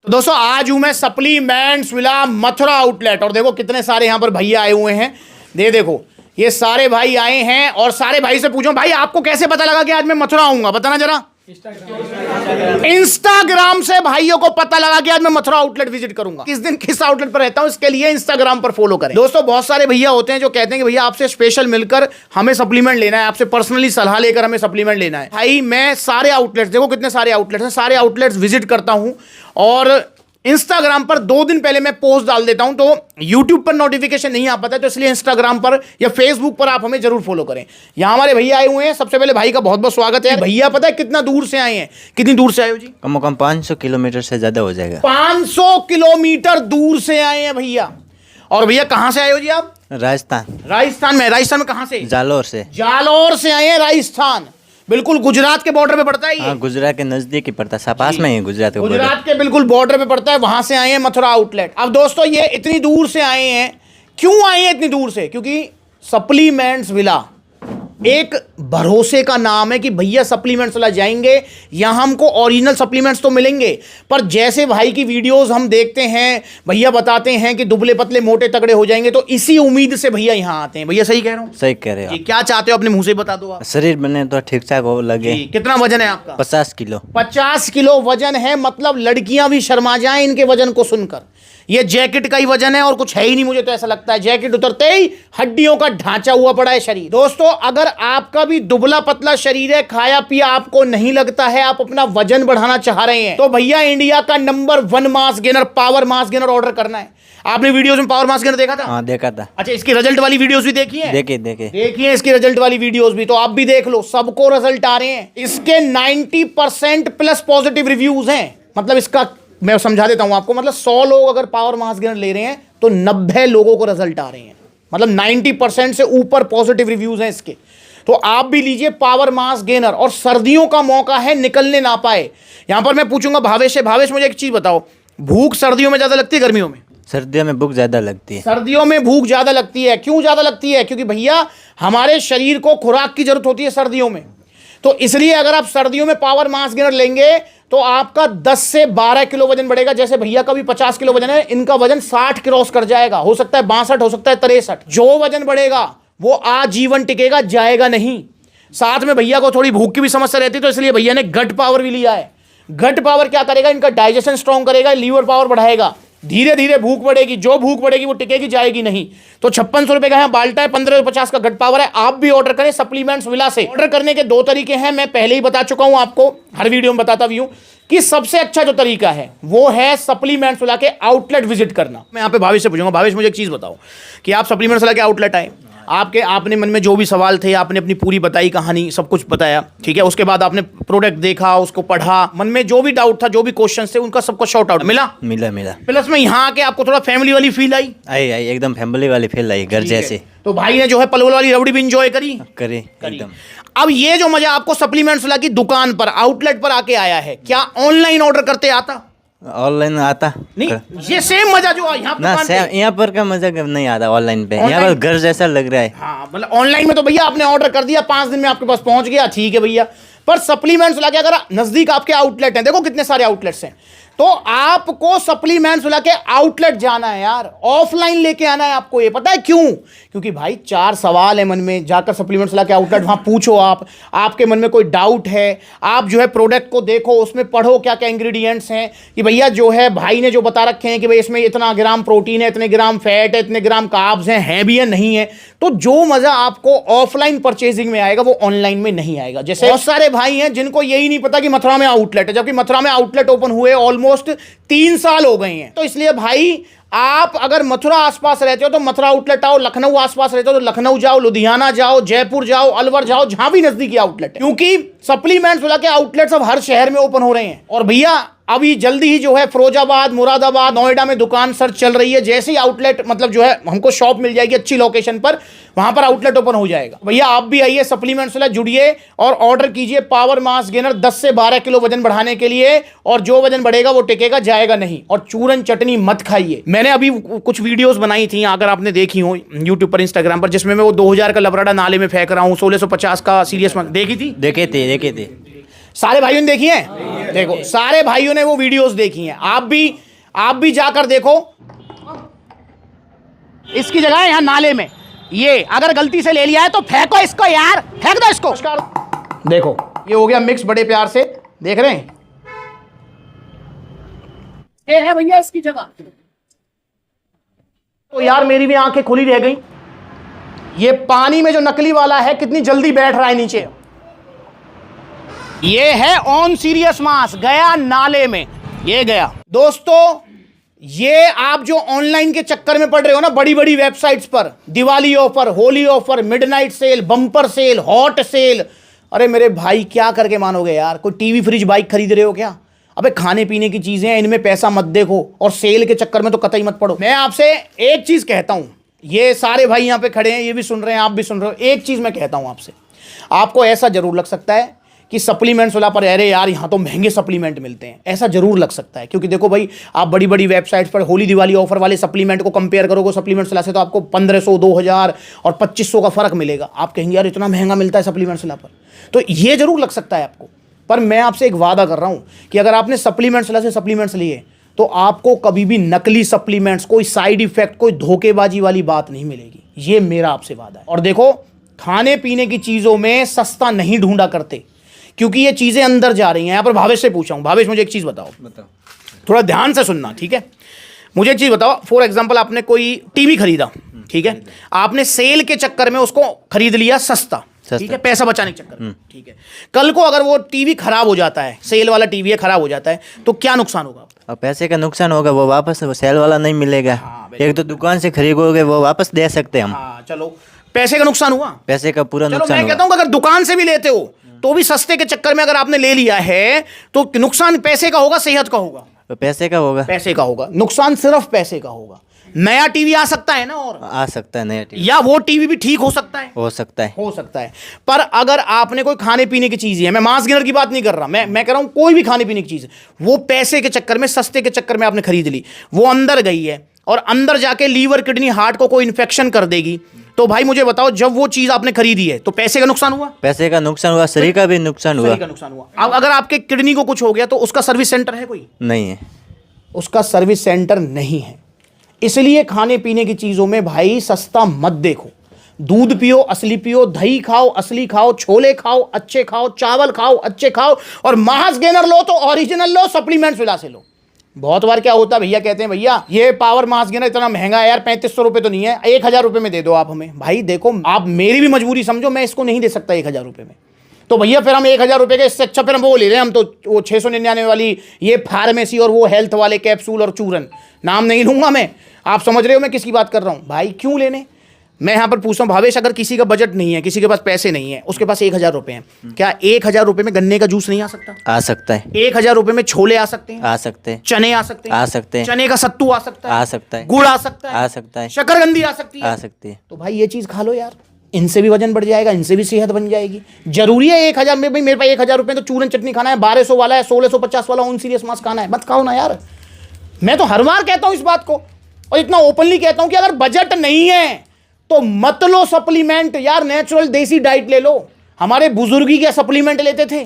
दोस्तों आज हूं मैं सप्लीमेंट्स विला मथुरा आउटलेट और देखो कितने सारे यहां पर भैया आए हुए हैं। देखो ये सारे भाई आए हैं और सारे भाई से पूछो भाई आपको कैसे पता लगा कि आज मैं मथुरा आऊंगा, बताना जरा। इंस्टाग्राम से भाइयों को पता लगा कि आज मैं मथुरा आउटलेट विजिट करूंगा। किस दिन किस आउटलेट पर रहता हूं इसके लिए इंस्टाग्राम पर फॉलो करें। दोस्तों बहुत सारे भैया होते हैं जो कहते हैं कि भैया आपसे स्पेशल मिलकर हमें सप्लीमेंट लेना है, आपसे पर्सनली सलाह लेकर हमें सप्लीमेंट लेना है। भाई मैं सारे आउटलेट्स, देखो कितने सारे आउटलेट्स हैं, सारे आउटलेट्स विजिट करता हूं और इंस्टाग्राम पर 2 दिन पहले मैं पोस्ट डाल देता हूं, तो यूट्यूब पर नोटिफिकेशन नहीं आ पाता है, तो इसलिए इंस्टाग्राम पर या फेसबुक पर आप हमें जरूर फॉलो करें। यहां हमारे भैया आए हुए हैं। सबसे पहले भाई का बहुत बहुत स्वागत है। भैया पता है कितना दूर से आए हैं? कितनी दूर से आए हो जी? कम से कम 500 किलोमीटर से ज्यादा हो जाएगा। 500 किलोमीटर दूर से आए हैं भैया। और भैया कहां से आए हो जी आप? राजस्थान। राजस्थान में कहां से? जालोर से। जालोर से आए हैं राजस्थान, बिल्कुल गुजरात के बॉर्डर पे पड़ता है ये। हाँ, गुजरात के नजदीक ही पड़ता है, पास में ही गुजरात के गुजरात के बिल्कुल बॉर्डर पे पड़ता है, वहां से आए हैं मथुरा आउटलेट। अब दोस्तों ये इतनी दूर से आए हैं, क्यों आए हैं इतनी दूर से? क्योंकि सप्लीमेंट्स विला एक भरोसे का नाम है कि भैया सप्लीमेंट्स विला जाएंगे, यहां हमको ओरिजिनल सप्लीमेंट्स तो मिलेंगे, पर जैसे भाई की वीडियोस हम देखते हैं, भैया बताते हैं कि दुबले पतले मोटे तगड़े हो जाएंगे, तो इसी उम्मीद से भैया यहां आते हैं। भैया सही कह रहा हूं? सही कह रहे हो। क्या चाहते हो अपने मुंह से बता दो आप। शरीर बने तो ठीक ठाक हो लगे। कितना वजन है आपका? 50 किलो। 50 किलो वजन है, मतलब लड़कियां भी शर्मा जाएं इनके वजन को सुनकर। ये जैकेट का ही वजन है और कुछ है ही नहीं, मुझे तो ऐसा लगता है। जैकेट उतरते ही हड्डियों का ढांचा हुआ पड़ा है शरीर। दोस्तों अगर आपका भी दुबला पतला शरीर है, खाया पिया आपको नहीं लगता है, आप अपना वजन बढ़ाना चाह रहे हैं, तो भैया इंडिया का number 1 mass gainer power mass gainer order करना है। आपने वीडियोस में पावर मास गेनर देखा था? हाँ देखा था। अच्छा इसकी रिजल्ट वाली वीडियोस भी देखी है? देखिए इसकी रिजल्ट वाली वीडियोस भी, तो आप भी देख लो, सबको रिजल्ट आ रहे हैं। इसके 90% प्लस पॉजिटिव रिव्यूज हैं। मतलब इसका मैं समझा देता हूं आपको, मतलब 100 लोग अगर पावर मास गेनर ले रहे हैं तो 90 लोगों को रिजल्ट आ रहे हैं, मतलब 90% से ऊपर पॉजिटिव रिव्यूज हैं इसके। तो आप भी लीजिए पावर मास गेनर। और सर्दियों का मौका है, निकलने ना पाए। यहां पर मैं पूछूंगा भावेश से, भावेश मुझे एक चीज बताओ, भूख सर्दियों में ज्यादा लगती है गर्मियों में? सर्दियों में भूख ज्यादा लगती है। सर्दियों में भूख ज्यादा लगती है। क्यों ज्यादा लगती है? क्योंकि भैया हमारे शरीर को खुराक की जरूरत होती है सर्दियों में, तो इसलिए अगर आप सर्दियों में पावर मास गेनर लेंगे तो आपका 10 से 12 किलो वजन बढ़ेगा। जैसे भैया का भी 50 किलो वजन है, इनका वजन 60 क्रॉस कर जाएगा, हो सकता है 62, हो सकता है 63। जो वजन बढ़ेगा वो आजीवन टिकेगा, जाएगा नहीं। साथ में भैया को थोड़ी भूख की भी समस्या रहती है, तो इसलिए भैया ने गट पावर भी लिया है। गट पावर क्या करेगा? इनका डाइजेशन स्ट्रॉन्ग करेगा, लीवर पावर बढ़ाएगा। धीरे धीरे भूख बढ़ेगी, जो भूख बढ़ेगी वो टिकेगी, जाएगी नहीं। तो 5600 रुपए का है बाल्टा है, 1550 का गट पावर है। आप भी ऑर्डर करें सप्लीमेंट्स विला से। ऑर्डर करने के 2 तरीके हैं, मैं पहले ही बता चुका हूं आपको, हर वीडियो में बताता भी हूं कि सबसे अच्छा जो तरीका है वो है सप्लीमेंट्स विला के आउटलेट विजिट करना। मैं यहाँ पे भावेश से पूछूंगा, भावेश मुझे एक चीज बताओ कि आप सप्लीमेंट्स विला के आउटलेट आए, आपने मन में जो भी सवाल थे आपने अपनी पूरी बताई, कहानी सब कुछ बताया, ठीक है। उसके बाद आपने प्रोडक्ट देखा, उसको पढ़ा, मन में जो भी डाउट था, जो भी क्वेश्चन थे, उनका सबको शॉर्ट आउट मिला। प्लस में यहाँ आके आपको थोड़ा फैमिली वाली फील आई, एकदम फैमिली वाली फील आई, घर जैसे। तो भाई ने जो है पलवल वाली रबड़ी भी इंजॉय करी एकदम। अब ये जो मजा आपको सप्लीमेंट्स विला की दुकान पर, आउटलेट पर आके आया है, क्या ऑनलाइन ऑर्डर करते आता? ऑनलाइन आता नहीं, ये सेम मजा जो यहाँ पर का मजा नहीं आता ऑनलाइन पे। यहाँ पर घर जैसा लग रहा है। हाँ मतलब ऑनलाइन में तो भैया आपने ऑर्डर कर दिया, 5 दिन में आपके पास पहुंच गया, ठीक है भैया। पर सप्लीमेंट्स विला के अगर नजदीक आपके आउटलेट हैं, देखो कितने सारे आउटलेट्स हैं, तो आपको सप्लीमेंट्स विला के आउटलेट जाना है यार, ऑफलाइन लेके आना है आपको। ये पता है क्यों? क्योंकि भाई 4 सवाल है मन में, जाकर सप्लीमेंट्स विला के आउटलेट वहां पूछो। आपके मन में कोई डाउट है, आप जो है प्रोडक्ट को देखो, उसमें पढ़ो क्या क्या इंग्रेडिएंट्स हैं, कि भैया जो है भाई ने जो बता रखे हैं कि भाई इसमें इतना ग्राम प्रोटीन है, इतने ग्राम फैट है, इतने ग्राम कार्ब्स हैं भी या नहीं है। तो जो मजा आपको ऑफलाइन परचेजिंग में आएगा वो ऑनलाइन में नहीं आएगा। जैसे बहुत सारे भाई हैं जिनको यही नहीं पता कि मथुरा में आउटलेट है, जबकि मथुरा में आउटलेट ओपन हुए ऑलमोस्ट 3 साल हो गए हैं। तो इसलिए भाई आप अगर मथुरा आसपास रहते हो तो मथुरा आउटलेट आओ, लखनऊ आसपास रहते हो तो लखनऊ जाओ, लुधियाना जाओ, जयपुर जाओ, अलवर जाओ, जहां भी नजदीकी आउटलेट है। क्योंकि सप्लीमेंट्स विला के आउटलेट्स अब हर शहर में ओपन हो रहे हैं। और भैया अभी जल्दी ही जो है फिरोजाबाद, मुरादाबाद, नोएडा में दुकान सर्च चल रही है। जैसे ही आउटलेट मतलब जो है हमको शॉप मिल जाएगी अच्छी लोकेशन पर, वहां पर आउटलेट ओपन हो जाएगा। भैया आप भी आइए, सप्लीमेंट्स विला जुड़िए और ऑर्डर कीजिए पावर मास गेनर 10 से 12 किलो वजन बढ़ाने के लिए। और जो वजन बढ़ेगा वो टिकेगा, जाएगा नहीं। और चूरन चटनी मत खाइए। मैंने अभी कुछ वीडियोस बनाई थी, अगर आपने देखी हो यूट्यूब पर, इंस्टाग्राम पर, जिसमें मैं वो 2000 का लबराडा नाले में फेंक रहा हूँ, 1650 का सीरियस देखी थी? देखे थे। सारे भाइयों ने देखी है? देखो सारे भाइयों ने वो वीडियोस देखी हैं। आप भी जाकर देखो। इसकी जगह है यहां नाले में, ये अगर गलती से ले लिया है तो फेंको इसको यार, फेंक दो इसको। देखो ये हो गया मिक्स, बड़े प्यार से देख रहे हैं, ये है भैया इसकी जगह। तो यार मेरी भी आंखें खुली रह गई, ये पानी में जो नकली वाला है कितनी जल्दी बैठ रहा है नीचे। ये है ऑन सीरियस मास, गया नाले में, ये गया। दोस्तों ये आप जो ऑनलाइन के चक्कर में पड़ रहे हो ना, बड़ी बड़ी वेबसाइट्स पर Diwali offer, Holi offer, midnight sale, bumper sale, hot sale, अरे मेरे भाई क्या करके मानोगे यार। कोई टीवी फ्रिज बाइक खरीद रहे हो क्या? अबे खाने पीने की चीजें हैं, इनमें पैसा मत देखो, और सेल के चक्कर में तो कतई मत पड़ो। मैं आपसे एक चीज कहता हूं, ये सारे भाई यहां पे खड़े हैं, ये भी सुन रहे हैं, आप भी सुन रहे हो। एक चीज मैं कहता हूं आपसे, आपको ऐसा जरूर लग सकता है कि सप्लीमेंट्स वाला पर अरे यार यहाँ तो महंगे सप्लीमेंट मिलते हैं, ऐसा जरूर लग सकता है। क्योंकि देखो भाई, आप बड़ी बड़ी वेबसाइट्स पर होली दिवाली ऑफर वाले सप्लीमेंट को कंपेयर करोगे सप्लीमेंट्स वाला से, तो आपको 1500, 2000 और 2500 का फर्क मिलेगा। आप कहेंगे यार इतना महंगा मिलता है सप्लीमेंट्स वाला पर, तो ये जरूर लग सकता है आपको। पर मैं आपसे एक वादा कर रहा हूं कि अगर आपने सप्लीमेंट्स वाला से सप्लीमेंट्स लिए तो आपको कभी भी नकली सप्लीमेंट्स, कोई साइड इफेक्ट, कोई धोखेबाजी वाली बात नहीं मिलेगी। ये मेरा आपसे वादा है। और देखो, खाने पीने की चीजों में सस्ता नहीं ढूंढा करते, क्योंकि ये चीजें अंदर जा रही हैं। यहां पर भावेश से पूछा हूं, भावेश मुझे एक चीज बताओ, थोड़ा ध्यान से सुनना, ठीक है? मुझे एक चीज बताओ, फॉर एग्जांपल आपने कोई टीवी खरीदा, ठीक है, आपने सेल के चक्कर में उसको खरीद लिया सस्ता, ठीक है, पैसा बचाने के चक्कर में, ठीक है। कल को अगर वो टीवी खराब हो जाता है, सेल वाला टीवी है, खराब हो जाता है, तो क्या नुकसान होगा? और पैसे का नुकसान होगा, वो वापस वो सेल वाला नहीं मिलेगा। एक तो दुकान से खरीदोगे वो वापस दे सकते हैं हम। हाँ चलो, पैसे का नुकसान हुआ, पैसे का पूरा चलो नुकसान मैं कहता हूं अगर दुकान से भी लेते हो तो भी सस्ते के चक्कर में अगर आपने ले लिया है तो नुकसान पैसे का होगा, सेहत का होगा? तो पैसे का होगा, पैसे का होगा। नुकसान सिर्फ पैसे का होगा। नया टीवी आ सकता है ना, और आ सकता है नया टीवी, या वो टीवी भी ठीक हो सकता है, हो सकता है, हो सकता है। पर अगर आपने कोई खाने पीने की चीज है, मैं मांस गिनर की बात नहीं कर रहा, मैं कह रहा हूं कोई भी खाने पीने की चीज, वो पैसे के चक्कर में, सस्ते के चक्कर में आपने खरीद ली, वो अंदर गई है और अंदर जाके लीवर, किडनी, हार्ट को कोई इन्फेक्शन कर देगी, तो भाई मुझे बताओ, जब वो चीज आपने खरीदी है तो पैसे का नुकसान हुआ, पैसे का नुकसान हुआ, शरीर का भी नुकसान हुआ, शरीर का नुकसान हुआ। अब अगर आपके किडनी को कुछ हो गया तो उसका सर्विस सेंटर है कोई? नहीं है, उसका सर्विस सेंटर नहीं है। इसलिए खाने पीने की चीजों में भाई सस्ता मत देखो। दूध पियो, असली पियो, दही खाओ, असली खाओ, छोले खाओ, अच्छे खाओ, चावल खाओ, अच्छे खाओ, और मास गेनर लो तो ओरिजिनल लो, सप्लीमेंट्स विला से लो। बहुत बार क्या होता है, भैया कहते हैं भैया ये पावर मास गेनर इतना महंगा है यार, 3500 रुपये तो नहीं है, 1000 रुपये में दे दो आप हमें। भाई देखो, आप मेरी भी मजबूरी समझो, मैं इसको नहीं दे सकता 1000 रुपये में, तो भैया फिर हम 1000 रुपये के, इससे अच्छा फिर हम वो ले रहे हैं, हम तो वो 699 वाली ये फार्मेसी और वो हेल्थ वाले कैप्सूल और चूरन, नाम नहीं लूंगा मैं, आप समझ रहे हो मैं किसकी बात कर रहा हूँ। भाई क्यों लेने? मैं यहाँ पर पूछता हूँ भावेश, अगर किसी का बजट नहीं है, किसी के पास पैसे नहीं है, उसके पास 1000 रुपये हैं, क्या 1000 रुपये में गन्ने का जूस नहीं आ सकता? आ सकता है। 1000 रुपये में छोले आ सकते हैं, आ सकते हैं, चने आ सकते हैं, आ सकते हैं, चने का सत्तू आ सकता है, आ सकता है, गुड़ आ सकता है, आ सकता है, शकरकंदी आ सकती है, आ सकती है। तो भाई ये चीज खा लो यार, इनसे भी वजन बढ़ जाएगा, इनसे भी सेहत बन जाएगी। जरूरी है 1000 में? भाई मेरे पास 1000 रुपये तो चूरन चटनी खाना है, 1200 वाला है, 1650 वाला ऑन सीरियस मास खाना है, मत खाओ ना यार। मैं तो हर बार कहता हूं इस बात को, और इतना ओपनली कहता हूं कि अगर बजट नहीं है तो मत लो सप्लीमेंट यार, नेचुरल देसी डाइट ले लो। हमारे बुजुर्ग ही क्या सप्लीमेंट लेते थे,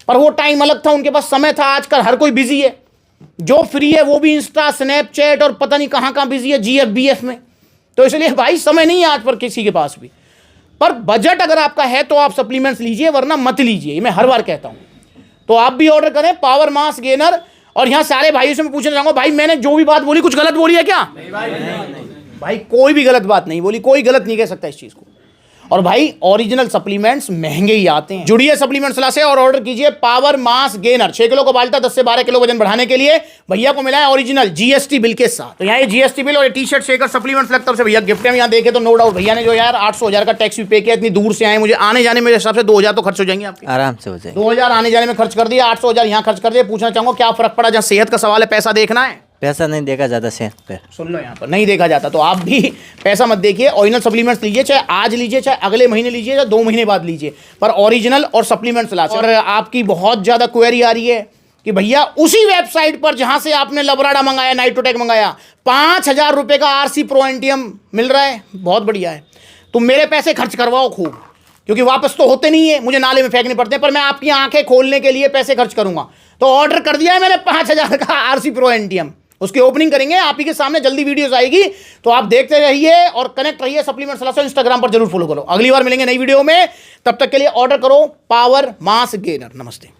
पर वो टाइम अलग था, उनके पास समय था। आजकल हर कोई बिजी है, जो फ्री है वो भी इंस्टा, स्नैपचैट और पता नहीं कहां कहां बिजी है, जीएफ बीएफ में। तो इसलिए भाई समय नहीं है आज पर किसी के पास भी। पर बजट अगर आपका है तो आप सप्लीमेंट्स लीजिए, वरना मत लीजिए, ये मैं हर बार कहता हूं। तो आप भी ऑर्डर करें पावर मास गेनर। और यहां सारे भाइयों से मैं पूछना चाहूंगा, भाई मैंने जो भी बात बोली कुछ गलत बोली है क्या? नहीं भाई, नहीं। भाई कोई भी गलत बात नहीं बोली, कोई गलत नहीं कह सकता इस चीज को। और भाई ओरिजिनल सप्लीमेंट्स महंगे ही आते हैं। जुड़िए सप्लीमेंट्स ला से और ऑर्डर कीजिए पावर मास गेनर। 6 किलो को बाल्टा 10 से 12 किलो वजन बढ़ाने के लिए भैया को मिला है ओरिजिनल जीएसटी बिल के साथ। तो यहाँ ये जीएसटी बिल और ये टी-शर्ट शेकर सप्लीमेंट्स लगता है भैया गिफ्ट में। यहाँ देखे तो नो डाउट भैया ने जो यार 800,000 का टैक्स भी पे किया, इतनी दूर से आए, मुझे आने जाने मेरे हिसाब से 2000 तो खर्च हो जाएंगे आपके, आराम से हो जाए। 2000 आने जाने में खर्च कर दिया, 800,000 यहाँ खर्च कर दिया। पूछना चाहूंगा क्या फर्क पड़ा? जहाँ सेहत का सवाल है, पैसा देखना है, पैसा नहीं देखा जाता सेहत पे। सुन लो, यहाँ पर नहीं देखा जाता। तो आप भी पैसा मत देखिए, ओरिजिनल सप्लीमेंट्स लीजिए, चाहे आज लीजिए, चाहे अगले महीने लीजिए, चाहे 2 महीने बाद लीजिए, पर ओरिजिनल और सप्लीमेंट्स ला। और आपकी बहुत ज़्यादा क्वेरी आ रही है कि भैया उसी वेबसाइट पर जहाँ से आपने लबराडा मंगाया, नाइट्रोटेक मंगाया, 5000 रुपये का आरसी प्रो एंटियम मिल रहा है, बहुत बढ़िया है, तुम मेरे पैसे खर्च करवाओ खूब, क्योंकि वापस तो होते नहीं है, मुझे नाले में फेंकने पड़ते हैं, पर मैं आपकी आंखें खोलने के लिए पैसे खर्च करूंगा। तो ऑर्डर कर दिया है मैंने 5000 का RC Pro NTM, उसकी ओपनिंग करेंगे आप ही के सामने, जल्दी वीडियोस आएगी, तो आप देखते रहिए और कनेक्ट रहिए सप्लीमेंट सलाह से। इंस्टाग्राम पर जरूर फॉलो करो। अगली बार मिलेंगे नई वीडियो में, तब तक के लिए ऑर्डर करो पावर मास गेनर। नमस्ते।